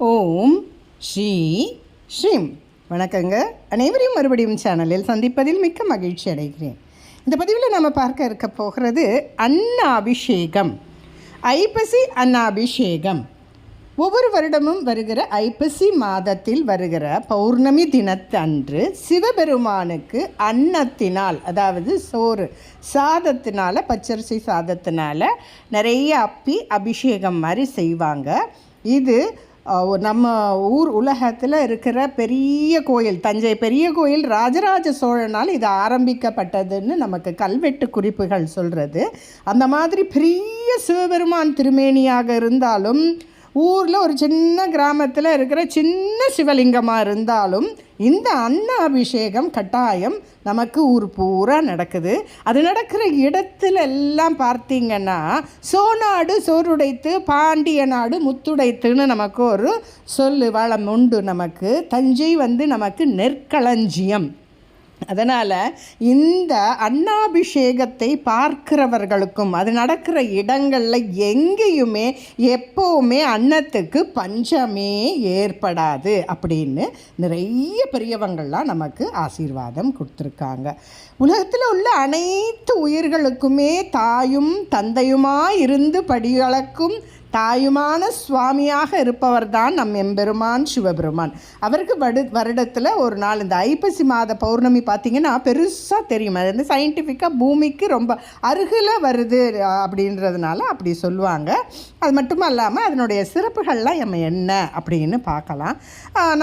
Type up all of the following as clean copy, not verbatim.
ஓம் ஸ்ரீ ஸ்ரீம். வணக்கங்க. அனைவரையும் மறுபடியும் சேனலில் சந்திப்பதில் மிக்க மகிழ்ச்சி அடைகிறேன். இந்த பதிவில் நம்ம பார்க்க இருக்க போகிறது அன்னாபிஷேகம், ஐப்பசி அன்னாபிஷேகம். ஒவ்வொரு வருடமும் வருகிற ஐப்பசி மாதத்தில் வருகிற பௌர்ணமி தினத்தன்று சிவபெருமானுக்கு அன்னத்தினால், அதாவது சோறு சாதத்தினால், பச்சரிசி சாதத்தினால் நிறைய அப்பி அபிஷேகம் மாதிரி செய்வாங்க. இது நம்ம உலகத்தில் இருக்கிற பெரிய கோயில், தஞ்சை பெரிய கோயில் ராஜராஜ சோழனால் இது ஆரம்பிக்கப்பட்டதுன்னு நமக்கு கல்வெட்டு குறிப்புகள் சொல்கிறது. அந்த மாதிரி பெரிய சிவபெருமான் திருமேனியாக இருந்தாலும், ஊரில் ஒரு சின்ன கிராமத்தில் இருக்கிற சின்ன சிவலிங்கமாக இருந்தாலும் இந்த அன்னாபிஷேகம் கட்டாயம் நமக்கு ஊர் பூரா நடக்குது. அது நடக்கிற இடத்துல எல்லாம் பார்த்திங்கன்னா சோநாடு சோறுடைத்து, பாண்டிய நாடு முத்துடைத்துன்னு நமக்கு ஒரு வளம் உண்டு. நமக்கு தஞ்சை நமக்கு நெற்களஞ்சியம். அதனால் இந்த அன்னாபிஷேகத்தை பார்க்கிறவர்களுக்கும் அது நடக்கிற இடங்களில் எங்கேயுமே எப்போவுமே அன்னத்துக்கு பஞ்சமே ஏற்படாது அப்படின்னு நிறைய பெரியவங்கள்லாம் நமக்கு ஆசீர்வாதம் கொடுத்துருக்காங்க. உலகத்தில் உள்ள அனைத்து உயிர்களுக்குமே தாயும் தந்தையுமாய் இருந்து படியளக்கும் தாயுமான சுவாமியாக இருப்பவர் தான் நம் எம்பெருமான் சிவபெருமான். அவருக்கு வருடத்தில் ஒரு நாள் இந்த ஐப்பசி மாத பௌர்ணமி பார்த்திங்கன்னா பெருசாக தெரியும். அது சயின்டிஃபிக்காக பூமிக்கு ரொம்ப அருகில் வருது அப்படின்றதுனால அப்படி சொல்லுவாங்க. அது மட்டும் இல்லாமல் அதனுடைய சிறப்புகள்லாம் நம்ம என்ன அப்படின்னு பார்க்கலாம்.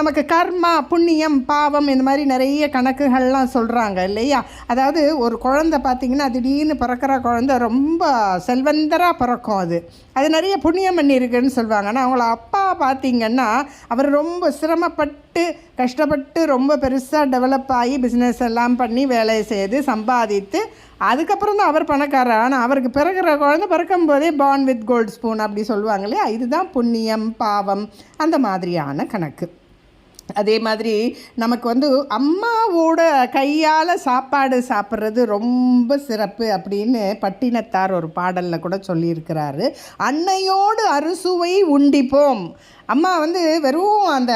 நமக்கு கர்மா, புண்ணியம், பாவம் இந்த மாதிரி நிறைய கணக்குகள்லாம் சொல்கிறாங்க இல்லையா. அதாவது ஒரு குழந்தை பார்த்திங்கன்னா திடீர்னு பிறக்கிற குழந்தை ரொம்ப செல்வந்தராக பிறக்கும். அது நிறைய புண்ணியம் பண்ணியிருக்குன்னு சொல்லுவாங்க. ஆனால் அவங்கள அப்பா பார்த்திங்கன்னா அவர் ரொம்ப சிரமப்பட்டு கஷ்டப்பட்டு ரொம்ப பெருசாக டெவலப் ஆகி பிஸ்னஸ் எல்லாம் பண்ணி வேலையை செய்து சம்பாதித்து அதுக்கப்புறம் தான் அவர் பணக்காரர். ஆனால் அவருக்கு பிறகுற குழந்தை பிறக்கும் போதே பார்ன் வித் கோல்டு ஸ்பூன் அப்படி சொல்லுவாங்க இல்லையா. இதுதான் புண்ணியம், பாவம், அந்த மாதிரியான கணக்கு. அதே மாதிரி நமக்கு அம்மாவோட கையால் சாப்பாடு சாப்பிட்றது ரொம்ப சிறப்பு அப்படின்னு பட்டினத்தார் ஒரு பாடலில் கூட சொல்லியிருக்கிறாரு. அன்னையோடு அறுசுவை உண்டிப்போம். அம்மா வெறும் அந்த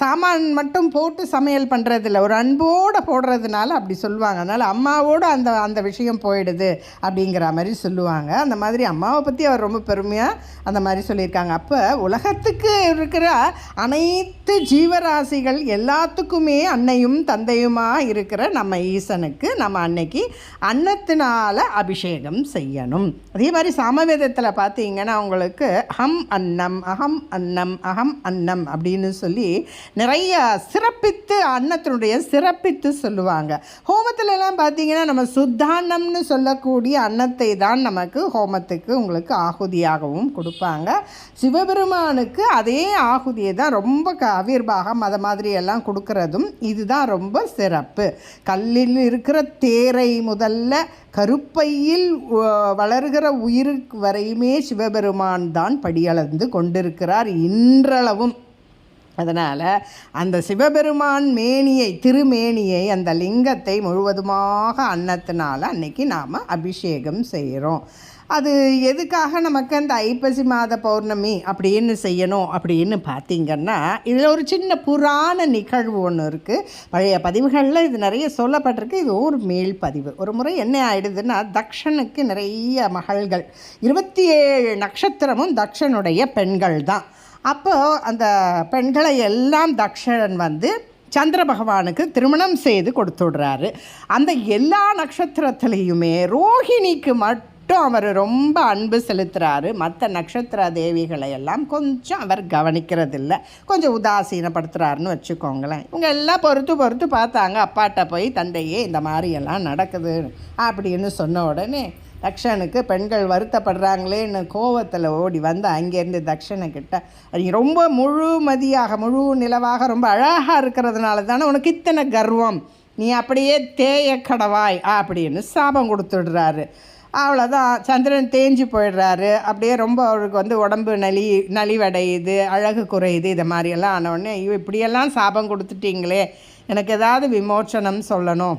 சாமான் மட்டும் போட்டு சமையல் பண்ணுறதில்ல, ஒரு அன்போடு போடுறதுனால அப்படி சொல்லுவாங்க. அதனால் அம்மாவோடு அந்த விஷயம் போயிடுது அப்படிங்கிற மாதிரி சொல்லுவாங்க. அந்த மாதிரி அம்மாவை பற்றி அவர் ரொம்ப பெருமையாக அந்த மாதிரி சொல்லியிருக்காங்க. அப்போ உலகத்துக்கு இருக்கிற அனைத்து ஜீவராசிகள் எல்லாத்துக்குமே அன்னையும் தந்தையுமாக இருக்கிற நம்ம ஈசனுக்கு நம்ம அன்னைக்கு அன்னத்தினால் அபிஷேகம் செய்யணும். அதே மாதிரி சாமவேதத்தில் பார்த்தீங்கன்னா உங்களுக்கு அகம் அன்னம், அகம் அன்னம் அப்படின்னு சொல்லி நிறைய சிறப்பித்து அன்னத்தினுடைய சிறப்பித்து சொல்லுவாங்க. ஹோமத்திலலாம் பார்த்தீங்கன்னா நம்ம சுத்தான்னம்னு சொல்லக்கூடிய அன்னத்தை தான் நமக்கு ஹோமத்துக்கு உங்களுக்கு ஆகுதியாகவும் கொடுப்பாங்க. சிவபெருமானுக்கு அதே ஆகுதியை தான் ரொம்ப அவிர்வாகம் அதை மாதிரி எல்லாம் கொடுக்கறதும் இதுதான் ரொம்ப சிறப்பு. கல்லில் இருக்கிற தேரை முதல்ல கருப்பையில் வளர்கிற உயிருக்கு வரையுமே சிவபெருமான் தான் படியளந்து கொண்டிருக்கிறார் இன்றளவும். அதனால் அந்த சிவபெருமான் திருமேனியை அந்த லிங்கத்தை முழுவதுமாக அன்னத்தினால் அன்னைக்கு நாம் அபிஷேகம் செய்கிறோம். அது எதுக்காக நமக்கு அந்த ஐப்பசி மாத பௌர்ணமி அப்படின்னு செய்யணும் அப்படின்னு பார்த்திங்கன்னா இதில் ஒரு சின்ன புராண நிகழ்வு ஒன்று இருக்குது. பழைய பதிவுகளில் இது நிறைய சொல்லப்பட்டிருக்கு. இது ஒரு மேல் பதிவு. ஒரு முறை என்ன ஆகிடுதுன்னா, தக்ஷனுக்கு நிறைய மகள்கள், 27 நட்சத்திரமும் தக்ஷனுடைய பெண்கள் தான். அப்போது அந்த பெண்களை எல்லாம் தக்ஷன் சந்திர பகவானுக்கு திருமணம் செய்து கொடுத்துடுறாரு. அந்த எல்லா நட்சத்திரத்துலேயுமே ரோஹிணிக்கு மட்டும் அவர் ரொம்ப அன்பு செலுத்துகிறாரு. மற்ற நட்சத்திர தேவிகளை எல்லாம் கொஞ்சம் அவர் கவனிக்கிறதில்ல, கொஞ்சம் உதாசீனப்படுத்துகிறாருன்னு வச்சுக்கோங்களேன். இவங்க எல்லாம் பொறுத்து பார்த்தாங்க. அப்பாட்ட போய் தந்தையே இந்த மாதிரியெல்லாம் நடக்குது அப்படின்னு சொன்ன உடனே தக்ஷனுக்கு பெண்கள் வருத்தப்படுறாங்களேன்னு கோவத்தில் ஓடி அங்கேருந்து தக்ஷனுக்கிட்ட, ரொம்ப முழு நிலவாக ரொம்ப அழகாக இருக்கிறதுனால தானே உனக்கு இத்தனை கர்வம், நீ அப்படியே தேய கடவாய் அப்படின்னு சாபம் கொடுத்துடுறாரு. அவ்வளோதான், சந்திரன் தேஞ்சு போயிடுறாரு. அப்படியே ரொம்ப அவருக்கு உடம்பு நலிவடையுது, அழகு குறையுது. இதை மாதிரியெல்லாம் ஆனவுடனே இப்படியெல்லாம் சாபம் கொடுத்துட்டீங்களே, எனக்கு ஏதாவது விமோச்சனம் சொல்லணும்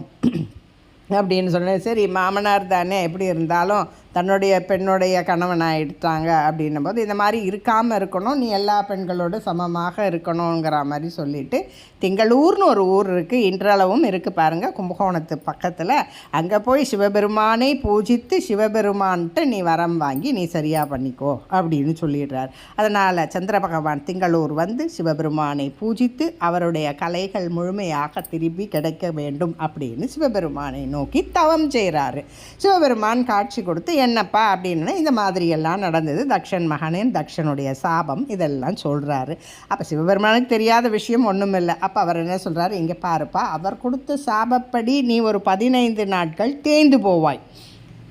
அப்படின்னு சொன்னேன். சரி, மாமனார் தானே, எப்படி இருந்தாலும் தன்னுடைய பெண்ணுடைய கணவனாக எடுத்தாங்க அப்படின்னும் போது இந்த மாதிரி இருக்காமல் இருக்கணும், நீ எல்லா பெண்களோடு சமமாக இருக்கணுங்கிற மாதிரி சொல்லிவிட்டு திங்களூர்னு ஒரு ஊர் இருக்குது, இன்றளவும் இருக்குது பாருங்கள், கும்பகோணத்து பக்கத்தில். அங்கே போய் சிவபெருமானை பூஜித்து சிவபெருமான்ட்டு நீ வரம் வாங்கி நீ சரியாக பண்ணிக்கோ அப்படின்னு சொல்லிடுறார். அதனால் சந்திர பகவான் திங்களூர் வந்து சிவபெருமானை பூஜித்து அவருடைய கலைகள் முழுமையாக திருப்பி கிடைக்க வேண்டும் அப்படின்னு சிவபெருமானை நோக்கி தவம் செய்கிறாரு. சிவபெருமான் காட்சி கொடுத்து என்னப்பா அப்படின்னு இந்த மாதிரியெல்லாம் நடந்தது, தக்ஷன் மகனின் தக்ஷனுடைய சாபம் இதெல்லாம் சொல்கிறாரு. அப்போ சிவபெருமானுக்கு தெரியாத விஷயம் ஒன்றும் இல்லை. அப்போ அவர் என்ன சொல்கிறாரு, இங்கே பாருப்பா, அவர் கொடுத்த சாபப்படி நீ ஒரு 15 நாட்கள் தேய்ந்து போவாய்.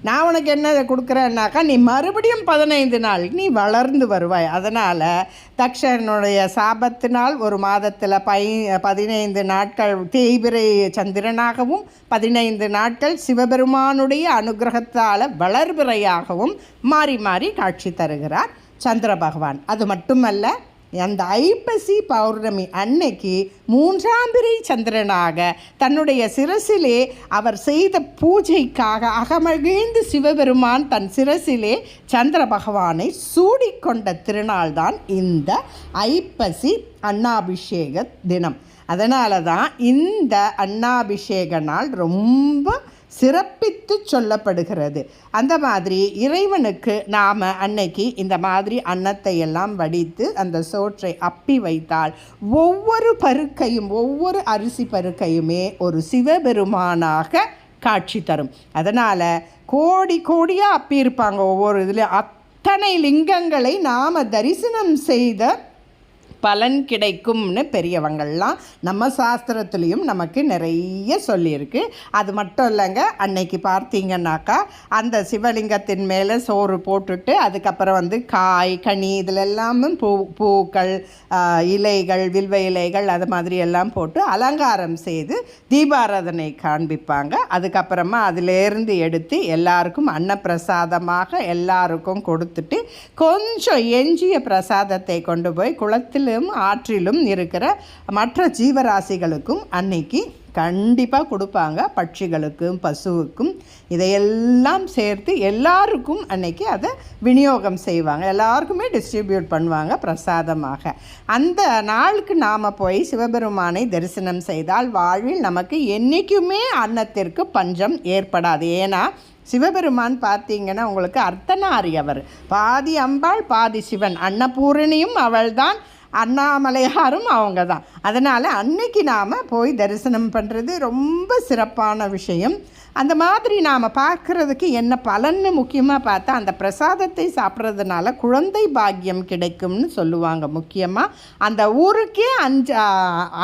நான் உனக்கு என்ன கொடுக்குறேன்னாக்கா நீ மறுபடியும் 15 நாள் நீ வளர்ந்து வருவாய். அதனால் தக்ஷனுடைய சாபத்தினால் ஒரு மாதத்தில் 15 நாட்கள் தேய்பிரை சந்திரனாகவும் 15 நாட்கள் சிவபெருமானுடைய அனுகிரகத்தால் வளர்பிறையாகவும் மாறி மாறி காட்சி தருகிறார் சந்திர பகவான். அது மட்டுமல்ல, அந்த ஐப்பசி பௌர்ணமி அன்னைக்கு 3ஆம் பிறை சந்திரனாக தன்னுடைய சிரசிலே அவர் செய்த பூஜைக்காக அகமகிழ்ந்து சிவபெருமான் தன் சிரசிலே சந்திர பகவானை சூடிக்கொண்ட திருநாள்தான் இந்த ஐப்பசி அன்னாபிஷேக தினம். அதனால தான் இந்த அன்னாபிஷேக நாள் ரொம்ப சிறப்பித்து சொல்லப்படுகிறது. அந்த மாதிரி இறைவனுக்கு நாம் அன்னைக்கு இந்த மாதிரி அன்னத்தை எல்லாம் வடித்து அந்த சோற்றை அப்பி வைத்தால் ஒவ்வொரு பருக்கையும் ஒவ்வொரு அரிசி பருக்கையுமே ஒரு சிவபெருமானாக காட்சி தரும். அதனால் கோடி கோடியாக அப்பி இருப்பாங்க ஒவ்வொரு இதுலேயும். அத்தனை லிங்கங்களை நாம் தரிசனம் செய்த பலன் கிடைக்கும்னு பெரியவங்கள்லாம் நம்ம சாஸ்திரத்துலேயும் நமக்கு நிறைய சொல்லியிருக்கு. அது மட்டும் இல்லைங்க, அன்னைக்கு பார்த்தீங்கன்னாக்கா அந்த சிவலிங்கத்தின் மேலே சோறு போட்டுட்டு அதுக்கப்புறம் வந்து காய் கனி இதில் எல்லாமே பூக்கள் இலைகள் வில்வ இலைகள் அது மாதிரி எல்லாம் போட்டு அலங்காரம் செய்து தீபாராதனை காண்பிப்பாங்க. அதுக்கப்புறமா அதிலேருந்து எடுத்து எல்லாருக்கும் அன்னப்பிரசாதமாக எல்லாருக்கும் கொடுத்துட்டு கொஞ்சம் எஞ்சிய பிரசாதத்தை கொண்டு போய் குளத்தில் ஆற்றிலும் இருக்கிற மற்ற ஜீவராசிகளுக்கும் அன்னைக்கு கண்டிப்பாக கொடுப்பாங்க. பட்சிகளுக்கும் பசுவுக்கும் இதையெல்லாம் சேர்த்து எல்லாருக்கும் அன்னைக்கு அதை விநியோகம் செய்வாங்க, எல்லாருக்குமே டிஸ்ட்ரிபியூட் பண்ணுவாங்க பிரசாதமாக. அந்த நாளுக்கு நாம் போய் சிவபெருமானை தரிசனம் செய்தால் வாழ்வில் நமக்கு என்றைக்குமே அன்னத்திற்கு பஞ்சம் ஏற்படாது. ஏன்னா சிவபெருமான் பார்த்தீங்கன்னா உங்களுக்கு அர்த்தநாரி, அவர் பாதி அம்பாள் பாதி சிவன், அன்னபூரணியும் அவள்தான், அண்ணாமலையாரும் அவங்க தான். அதனால் அன்னைக்கு நாம் போய் தரிசனம் பண்ணுறது ரொம்ப சிறப்பான விஷயம். அந்த மாதிரி நாம் பார்க்குறதுக்கு என்ன பலன்னு முக்கியமாக பார்த்தா அந்த பிரசாதத்தை சாப்பிட்றதுனால குழந்தை பாக்கியம் கிடைக்கும்னு சொல்லுவாங்க. முக்கியமாக அந்த ஊருக்கே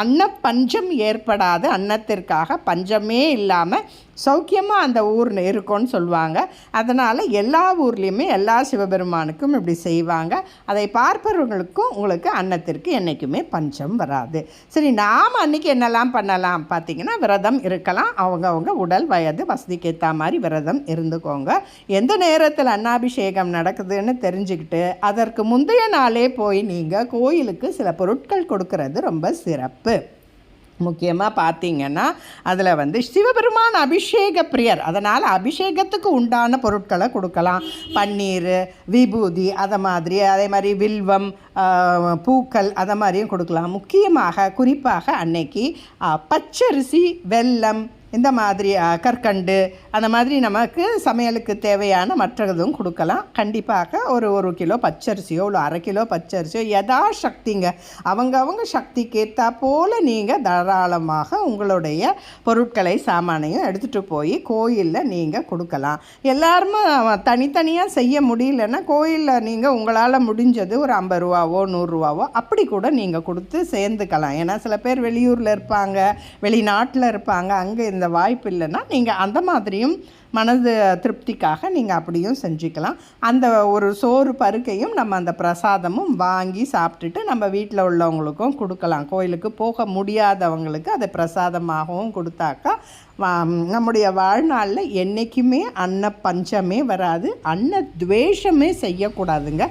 அன்ன பஞ்சம் ஏற்படாது, அன்னத்திற்காக பஞ்சமே இல்லாமல் சௌக்கியமாக அந்த ஊர் இருக்கும்னு சொல்லுவாங்க. அதனால் எல்லா ஊர்லேயுமே எல்லா சிவபெருமானுக்கும் இப்படி செய்வாங்க. அதை பார்ப்பவர்களுக்கும் உங்களுக்கு அன்னத்திற்கு என்றைக்குமே பஞ்சம் வராது. சரி, நாம் அன்றைக்கி என்னெல்லாம் பண்ணலாம் பார்த்திங்கன்னா, விரதம் இருக்கலாம். அவங்கவுங்க உடல் வயது வசதிக்கு ஏற்ற மாதிரி விரதம் இருந்துக்கோங்க. எந்த நேரத்தில் அன்னாபிஷேகம் நடக்குதுன்னு தெரிஞ்சுக்கிட்டு அதற்கு முந்தைய நாளே போய் நீங்கள் கோயிலுக்கு சில பொருட்கள் கொடுக்கறது ரொம்ப சிறப்பு. முக்கியமாக பார்த்தீங்கன்னா அதில் வந்து சிவபெருமான் அபிஷேக பிரியர், அதனால் அபிஷேகத்துக்கு உண்டான பொருட்களை கொடுக்கலாம். பன்னீர், விபூதி, அதே மாதிரி வில்வம், பூக்கள் அதை மாதிரியும் கொடுக்கலாம். முக்கியமாக குறிப்பாக அன்னைக்கு பச்சரிசி, வெல்லம், இந்த மாதிரி கற்கண்டு அந்த மாதிரி நமக்கு சமையலுக்கு தேவையான மற்றதும் கொடுக்கலாம். கண்டிப்பாக ஒரு கிலோ பச்சரிசியோ இல்லை 1/2 கிலோ பச்சரிசியோ யதா சக்திங்க, அவங்க சக்திக்கு ஏற்றா போல் நீங்கள் தாராளமாக உங்களுடைய பொருட்களை சாமானையும் எடுத்துகிட்டு போய் கோயிலில் நீங்கள் கொடுக்கலாம். எல்லாருமே தனித்தனியாக செய்ய முடியலன்னா கோயிலில் நீங்கள் உங்களால் முடிஞ்சது ஒரு 50 ரூபாவோ 100 ரூபாவோ அப்படி கூட நீங்கள் கொடுத்து சேர்ந்துக்கலாம். ஏன்னா சில பேர் வெளியூரில் இருப்பாங்க, வெளிநாட்டில் இருப்பாங்க, அங்கே இந்த வாய்ப்பு இல்லைன்னா நீங்கள் அந்த மாதிரியும் மனது திருப்திக்காக நீங்கள் அப்படியும் செஞ்சுக்கலாம். அந்த ஒரு சோறு பருக்கையும் நம்ம அந்த பிரசாதமும் வாங்கி சாப்பிட்டுட்டு நம்ம வீட்டில் உள்ளவங்களுக்கும் கொடுக்கலாம். கோயிலுக்கு போக முடியாதவங்களுக்கு அதை பிரசாதமாகவும் கொடுத்தாக்கா நம்முடைய வாழ்நாளில் என்றைக்குமே அன்ன பஞ்சமே வராது, அன்ன துவேஷமே செய்யக்கூடாதுங்க.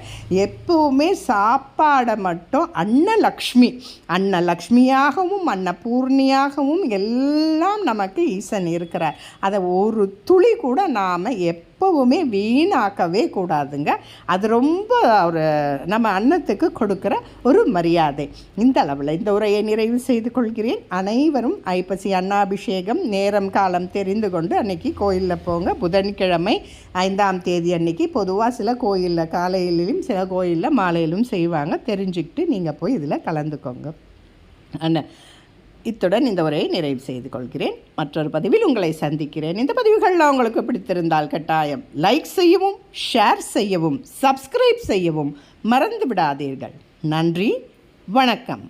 எப்பவுமே சாப்பாடை மட்டும் அன்னலக்ஷ்மி, அன்னலக்ஷ்மியாகவும் அன்னபூர்ணியாகவும் எல்லாம் நமக்கு ஈசன் இருக்கிறார். அதை ஒரு துளி கூட நாம் எப்போவுமே வீணாக்கவே கூடாதுங்க. அது ரொம்ப ஒரு நம்ம அன்னத்துக்கு கொடுக்குற ஒரு மரியாதை. இந்த அளவில் இந்த உரையை நிறைவு செய்து கொள்கிறேன். அனைவரும் ஐப்பசி அன்னாபிஷேகம் நேரம் காலம் தெரிந்து கொண்டு அன்னைக்கு கோயிலில் போங்க. புதன்கிழமை 5ஆம் தேதி அன்னைக்கு பொதுவாக சில கோயிலில் காலையிலும் சில கோயிலில் மாலையிலும் செய்வாங்க. தெரிஞ்சுக்கிட்டு நீங்கள் போய் இதில் கலந்துக்கோங்க. இத்துடன் இந்த உரையை நிறைவு செய்து கொள்கிறேன். மற்றொரு பதிவில் உங்களை சந்திக்கிறேன். இந்த பதிவுகள்லாம் உங்களுக்கு பிடித்திருந்தால் கட்டாயம் லைக் செய்யவும், ஷேர் செய்யவும், சப்ஸ்கிரைப் செய்யவும் மறந்து விடாதீர்கள். நன்றி, வணக்கம்.